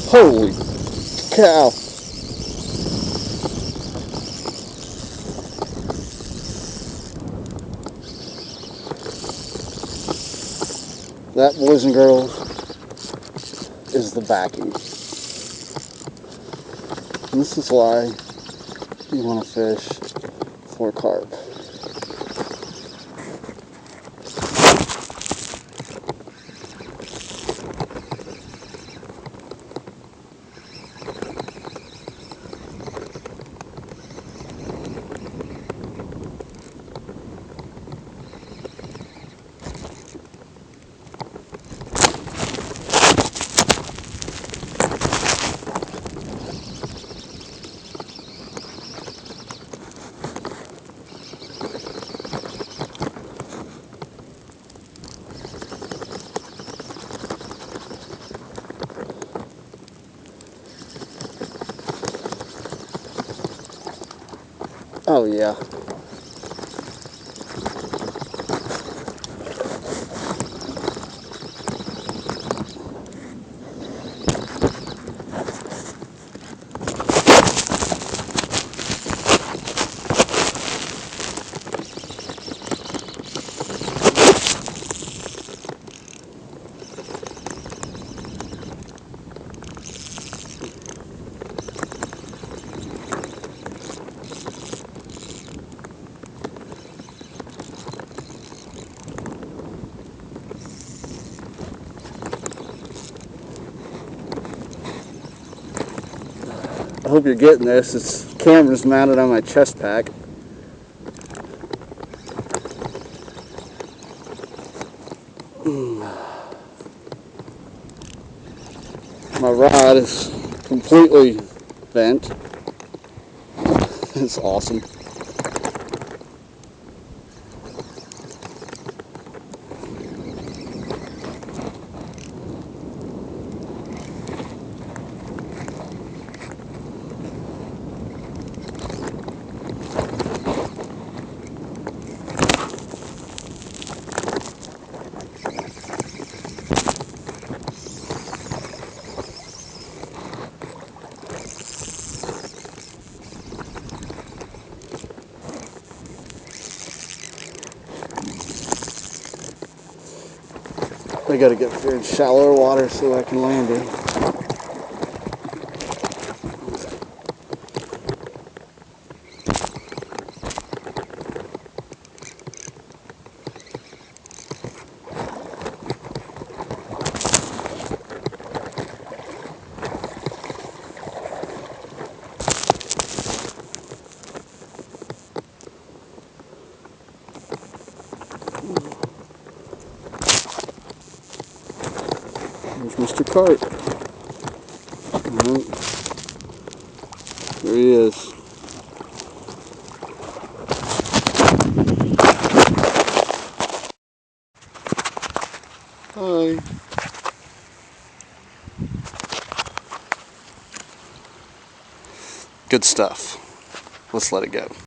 Holy cow. That, boys and girls, is the backing. And this is why you want to fish for carp. Oh yeah. I hope you're getting this. This camera's mounted on my chest pack. My rod is completely bent. It's awesome. I gotta get in shallower water so I can land it. There's Mr. Carp. Right. There he is. Hi. Good stuff. Let's let it go.